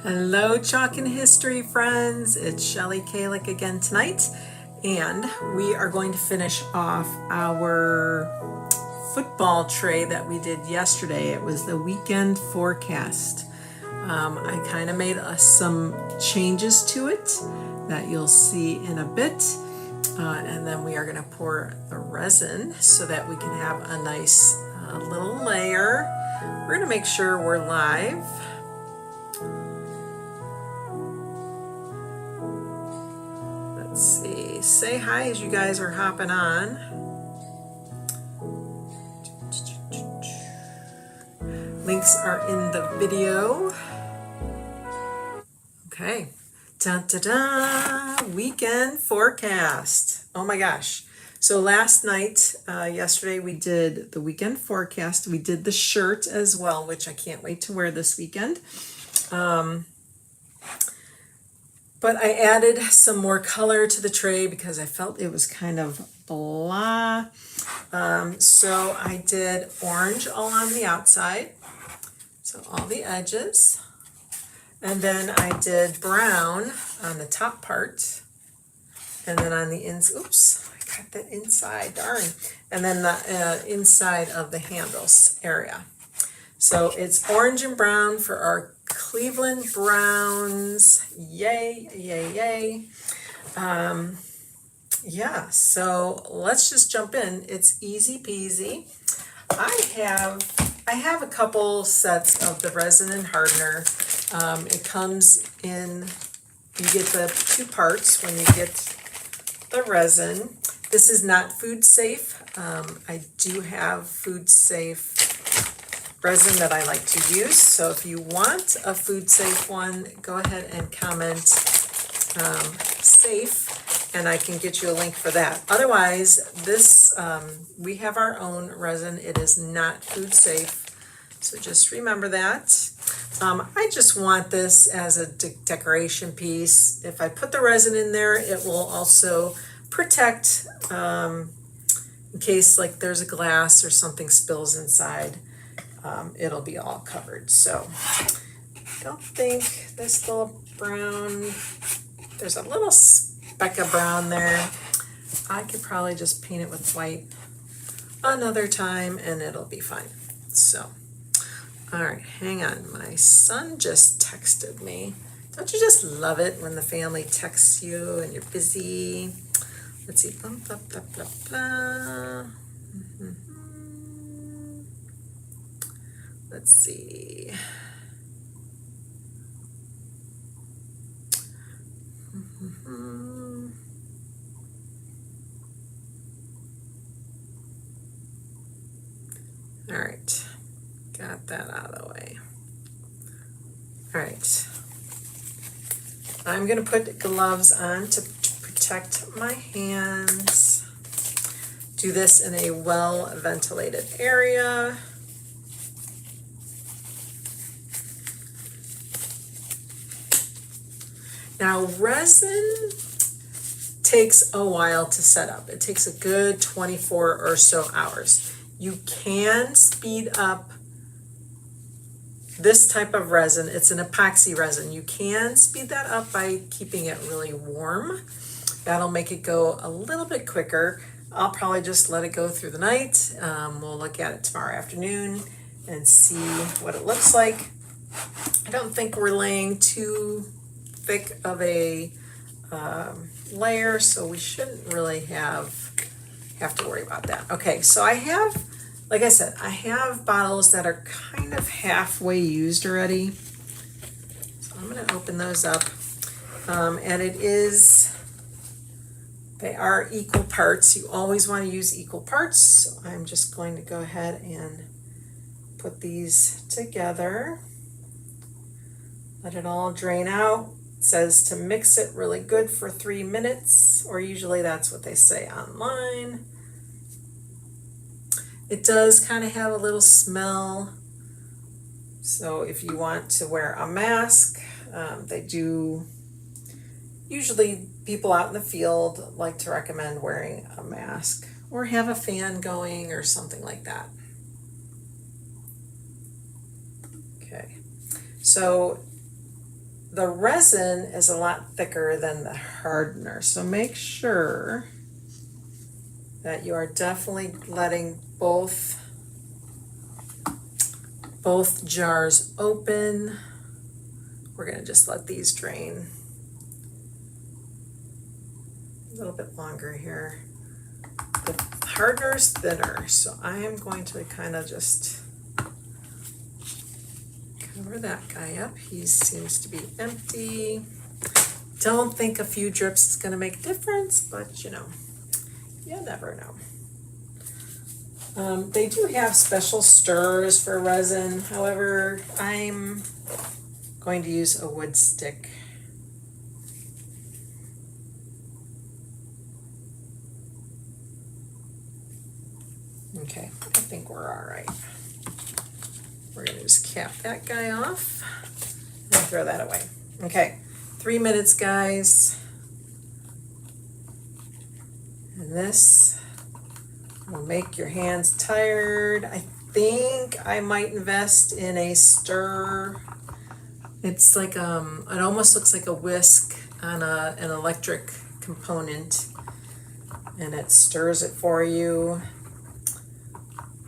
Hello, Chalkin History friends. It's Shelly Kallach again tonight, and we are going to finish off our football tray that we did yesterday. It was the weekend forecast. I kind of made some changes to it that you'll see in a bit, and then we are going to pour the resin so that we can have a nice little layer. We're going to make sure we're live. Let's see, say hi as you guys are hopping on. Links are in the video. Okay, da-da-da, weekend forecast. Oh my gosh. So last night, yesterday we did the weekend forecast. We did the shirt as well, which I can't wait to wear this weekend. But I added some more color to the tray because I felt it was kind of blah. So I did orange all on the outside, so all the edges. And then I did brown on the top part. And then on the inside, oops, I got that inside, darn. And then the inside of the handles area. So it's orange and brown for our Cleveland Browns. Yay, yay, yay. Yeah, so let's just jump in. It's easy peasy. I have a couple sets of the resin and hardener. It comes in, you get the two parts when you get the resin. This is not food safe. I do have food safe resin that I like to use. So if you want a food safe one, go ahead and comment safe, and I can get you a link for that. Otherwise, this we have our own resin. It is not food safe. So just remember that. I just want this as a decoration piece. If I put the resin in there, it will also protect in case like there's a glass or something spills inside. It'll be all covered. So I don't think this little brown, there's a little speck of brown there. I could probably just paint it with white another time and it'll be fine. So, all right, hang on. My son just texted me. Don't you just love it when the family texts you and you're busy? Let's see, blah, blah, blah, blah, blah. Let's see. All right, got that out of the way. All right, I'm gonna put gloves on to protect my hands. Do this in a well-ventilated area. Now, resin takes a while to set up. It takes a good 24 or so hours. You can speed up this type of resin. It's an epoxy resin. You can speed that up by keeping it really warm. That'll make it go a little bit quicker. I'll probably just let it go through the night. We'll look at it tomorrow afternoon and see what it looks like. I don't think we're laying too thick of a layer, so we shouldn't really have to worry about that. Okay, so I have, like I said, I have bottles that are kind of halfway used already. So I'm going to open those up, and they are equal parts. You always want to use equal parts. So I'm just going to go ahead and put these together. Let it all drain out. It says to mix it really good for 3 minutes, or usually that's what they say online. It does kind of have a little smell. So if you want to wear a mask, they do, usually people out in the field like to recommend wearing a mask or have a fan going or something like that. Okay, so the resin is a lot thicker than the hardener, so make sure that you are definitely letting both jars open. We're gonna just let these drain a little bit longer here. The hardener's thinner, so I am going to kind of just cover that guy up. He seems to be empty. Don't think a few drips is gonna make a difference, but you know, you never know. They do have special stirrers for resin. However, I'm going to use a wood stick. Okay, I think we're all right. We're gonna just cap that guy off and throw that away. Okay, 3 minutes, guys. And this will make your hands tired. I think I might invest in a stir. It's like, it almost looks like a whisk on an electric component, and it stirs it for you,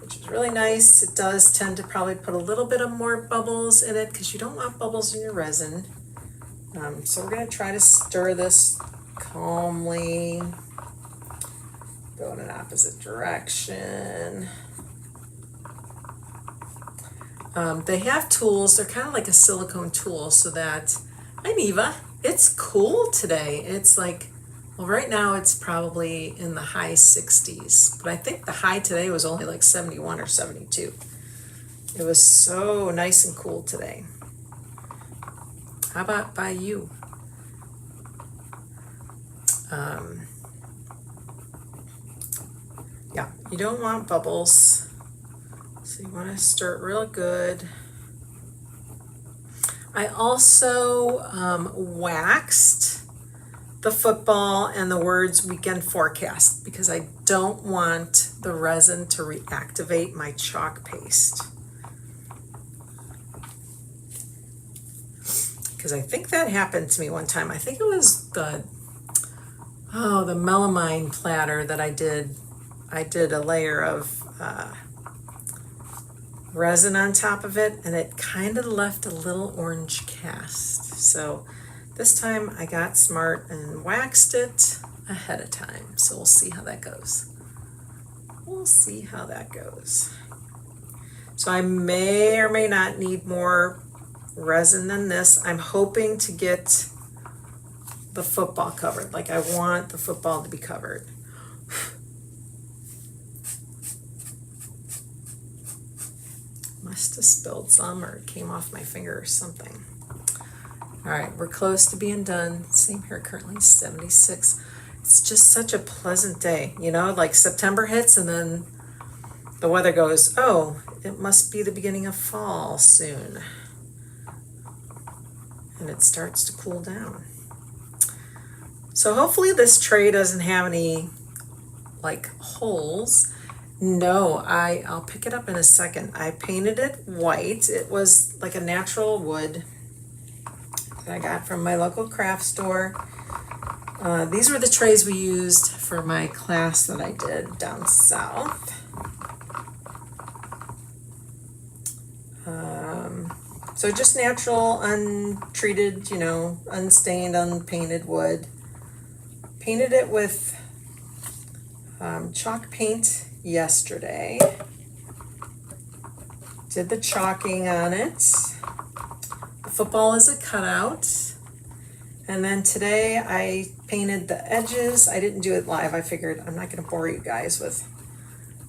which is really nice. It does tend to probably put a little bit of more bubbles in it because you don't want bubbles in your resin. So we're gonna try to stir this calmly. Go in an opposite direction. They have tools. They're kind of like a silicone tool, so that, hi Neva, it's cool today. It's like, well, right now it's probably in the high 60s, but I think the high today was only like 71 or 72. It was so nice and cool today. How about by you? Yeah, you don't want bubbles, so you want to stir it real good. I also waxed the football and the words weekend forecast because I don't want the resin to reactivate my chalk paste. Because I think that happened to me one time. I think it was the melamine platter that I did. I did a layer of resin on top of it, and it kind of left a little orange cast. So this time I got smart and waxed it ahead of time. So we'll see how that goes. We'll see how that goes. So I may or may not need more resin than this. I'm hoping to get the football covered. Like, I want the football to be covered. Must have spilled some, or it came off my finger or something. All right, we're close to being done. Same here, currently 76. It's just such a pleasant day, you know, like September hits and then the weather goes, oh, it must be the beginning of fall soon. And it starts to cool down. So hopefully this tray doesn't have any like holes. No, I'll pick it up in a second. I painted it white. It was like a natural wood that I got from my local craft store. These were the trays we used for my class that I did down south. So just natural, untreated, you know, unstained, unpainted wood. Painted it with chalk paint yesterday. Did the chalking on it. The football is a cutout. And then today I painted the edges. I didn't do it live. I figured I'm not going to bore you guys with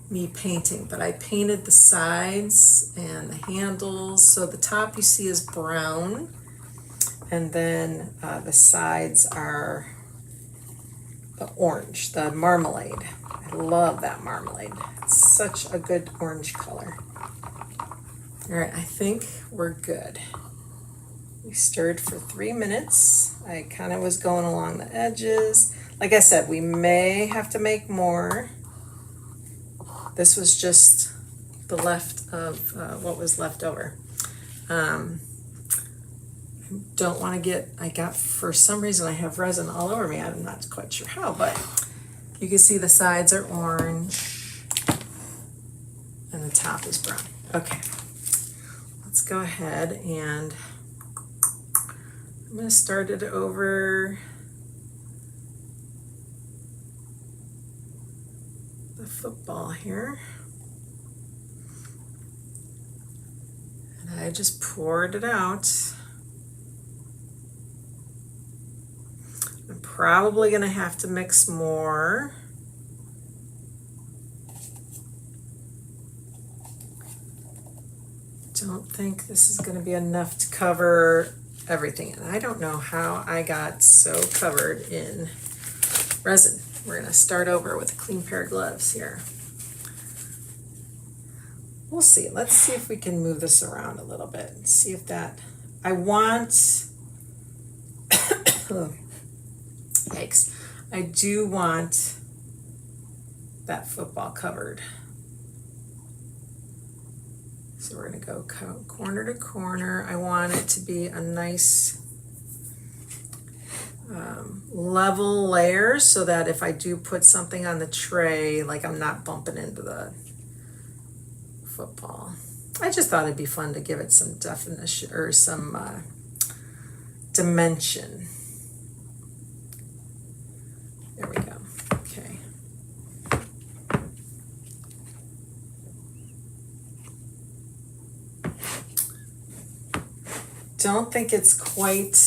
me painting, but I painted the sides and the handles. So the top you see is brown, and then the sides are the orange, the marmalade. I love that marmalade. It's such a good orange color. All right, I think we're good. We stirred for 3 minutes. I kind of was going along the edges. Like I said, we may have to make more. This was just the left of what was left over. don't want to get, for some reason I have resin all over me. I'm not quite sure how, but you can see the sides are orange and the top is brown. Okay, let's go ahead and I'm going to start it over the football here. And I just poured it out. I'm probably going to have to mix more. Don't think this is going to be enough to cover everything. And I don't know how I got so covered in resin. We're going to start over with a clean pair of gloves here. We'll see. Let's see if we can move this around a little bit and see if that, I want, yikes, I do want that football covered. So we're going to go corner to corner. I want it to be a nice level layer so that if I do put something on the tray, like I'm not bumping into the football. I just thought it'd be fun to give it some definition or some dimension. There we go. Okay. Don't think it's quite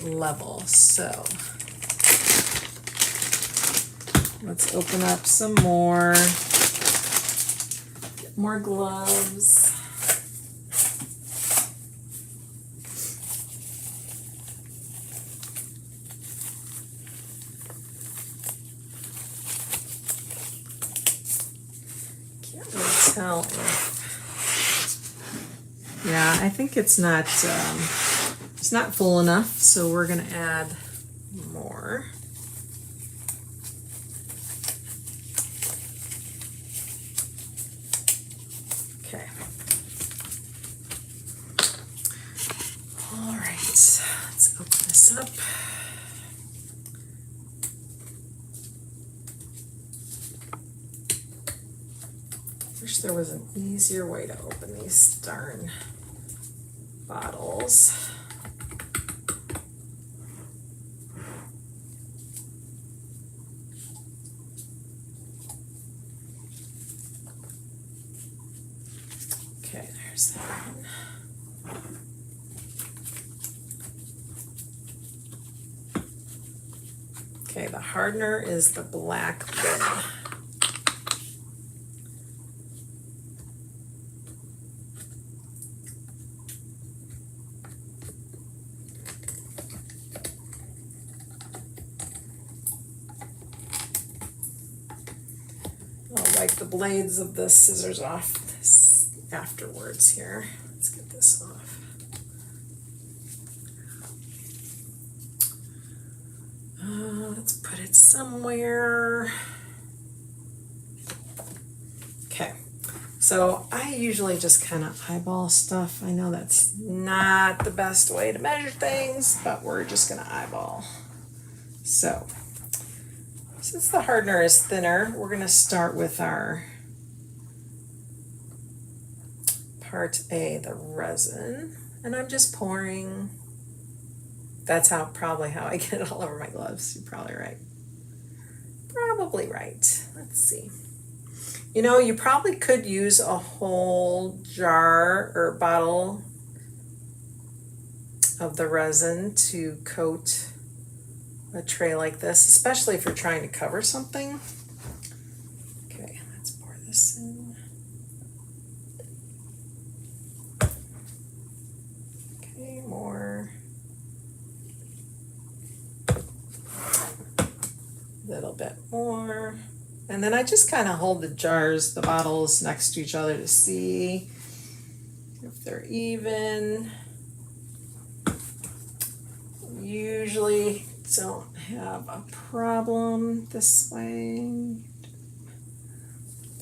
level, so let's open up some more, get more gloves. Can't really tell if, yeah, I think it's not full enough, so we're gonna add more. Okay. All right, let's open this up. Wish there was an easier way to open these darn bottles. Okay, there's that one. Okay, the hardener is the black bin. I'll wipe the blades of the scissors off afterwards here. Let's get this off. Let's put it somewhere. Okay, so I usually just kind of eyeball stuff. I know that's not the best way to measure things, but we're just gonna eyeball. So, since the hardener is thinner, we're gonna start with our part A, the resin, and I'm just pouring. That's probably how I get it all over my gloves. You're probably right. Probably right. Let's see. You know, you probably could use a whole jar or bottle of the resin to coat a tray like this, especially if you're trying to cover something. Okay, let's pour this in. Okay, more. Little bit more, and then I just kind of hold the jars, the bottles next to each other to see if they're even. Usually don't have a problem this way,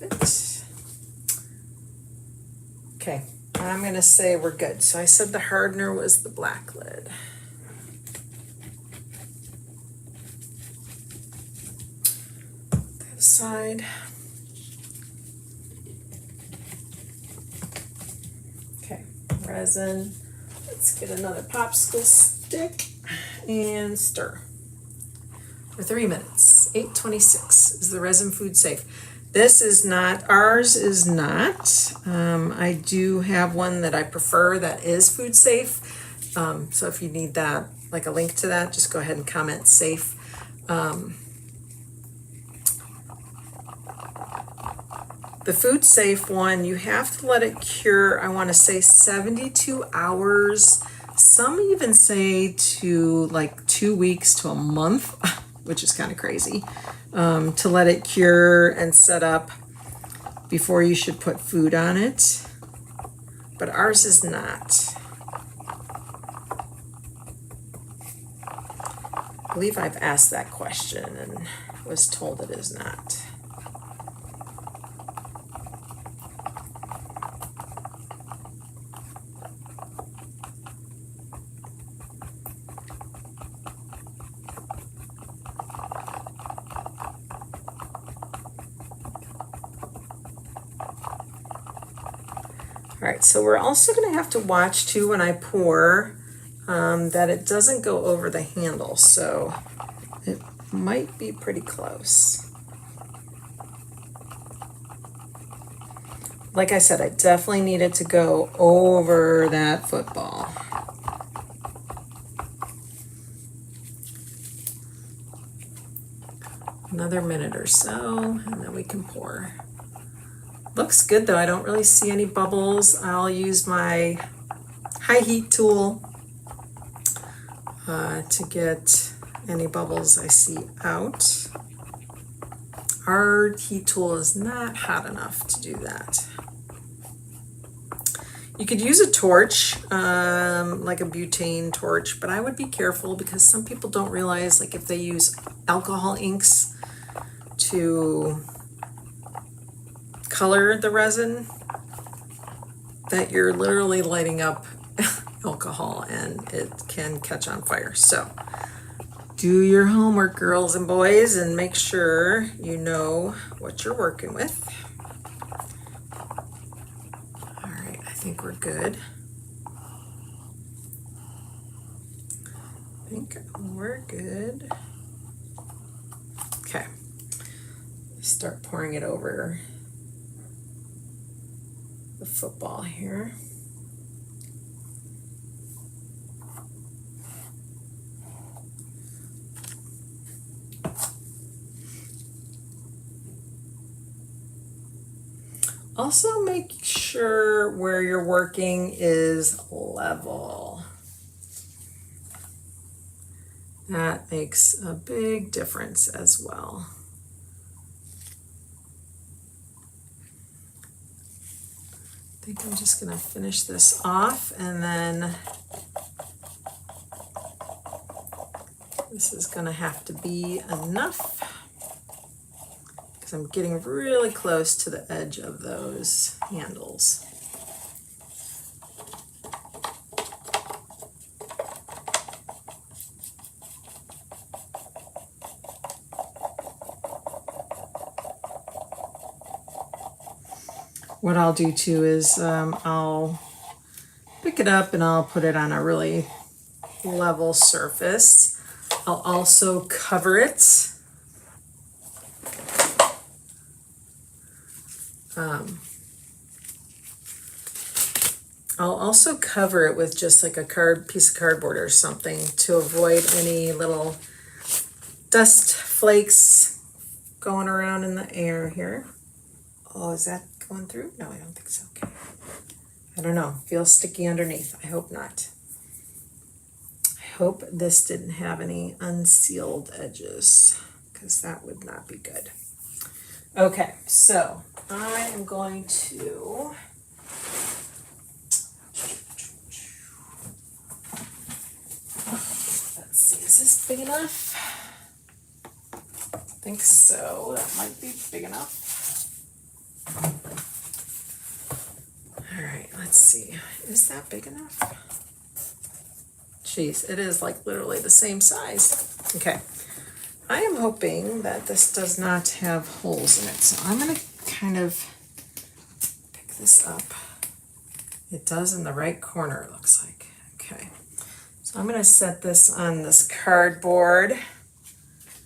but Okay, I'm gonna say we're good. So I said the hardener was the black lid. That aside. Okay, resin. Let's get another popsicle stick and stir. For 3 minutes, 8:26. Is the resin food safe? This is not, ours is not. I do have one that I prefer that is food safe. So if you need that, like a link to that, just go ahead and comment safe. The food safe one, you have to let it cure, I want to say 72 hours. Some even say to like 2 weeks to a month, which is kind of crazy, to let it cure and set up before you should put food on it. But ours is not. I believe I've asked that question and was told it is not. All right, so we're also going to have to watch too when I pour that it doesn't go over the handle, so it might be pretty close. Like I said, I definitely need it to go over that football. Another minute or so, and then we can pour. Looks good though, I don't really see any bubbles. I'll use my high heat tool to get any bubbles I see out. Our heat tool is not hot enough to do that. You could use a torch, like a butane torch, but I would be careful because some people don't realize, like if they use alcohol inks to color the resin, that you're literally lighting up alcohol and it can catch on fire. So do your homework, girls and boys, and make sure you know what you're working with. All right, I think we're good. I think we're good. Okay, start pouring it over the football here. Also make sure where you're working is level. That makes a big difference as well. I think I'm just gonna finish this off, and then this is gonna have to be enough because I'm getting really close to the edge of those handles. What I'll do too is I'll pick it up and I'll put it on a really level surface. I'll also cover it. I'll also cover it with just like a piece of cardboard or something to avoid any little dust flakes going around in the air here. Oh, is that going through? No, I don't think so. Okay. I don't know. Feels sticky underneath. I hope not. I hope this didn't have any unsealed edges because that would not be good. Okay, so I am going to let's see, is this big enough? I think so. That might be big enough. All right, is that big enough? Jeez, it is like literally the same size. Okay, I am hoping that this does not have holes in it, so I'm gonna kind of pick this up. It does in the right corner, it looks like. Okay, so I'm gonna set this on this cardboard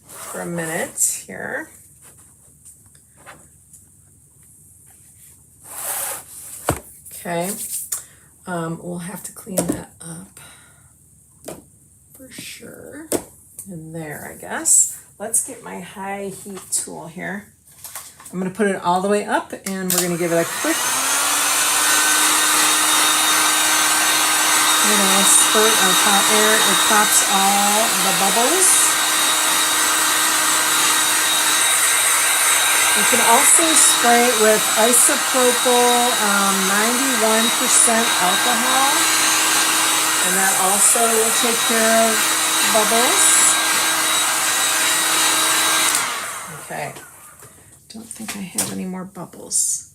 for a minute here. Okay, we'll have to clean that up for sure. And there, I guess. Let's get my high heat tool here. I'm gonna put it all the way up and we're gonna give it a quick spurt of hot air. It pops all the bubbles. You can also spray it with isopropyl 91% alcohol, and that also will take care of bubbles. Okay, don't think I have any more bubbles.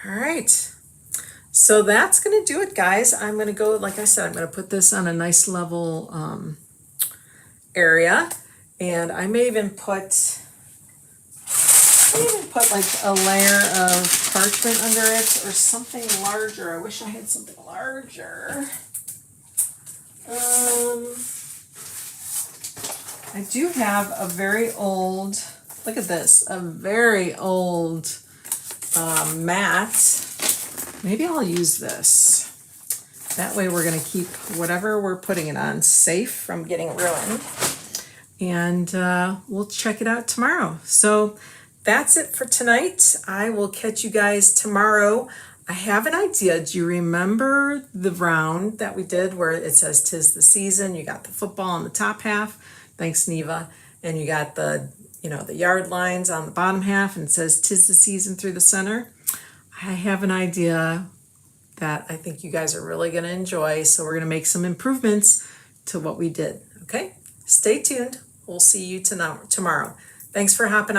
All right, so that's gonna do it, guys. I'm gonna go, like I said, I'm gonna put this on a nice level area, and I may even put like a layer of parchment under it or something larger. I wish I had something larger. I do have a very old, look at this, a very old mat. Maybe I'll use this. That way we're gonna keep whatever we're putting it on safe from getting ruined. And we'll check it out tomorrow. So that's it for tonight. I will catch you guys tomorrow. I have an idea. Do you remember the round that we did where it says 'tis the season? You got the football on the top half. Thanks, Neva. And you got the, the yard lines on the bottom half, and it says 'tis the season through the center. I have an idea that I think you guys are really going to enjoy. So we're going to make some improvements to what we did. Okay? Stay tuned. We'll see you tomorrow. Thanks for hopping on.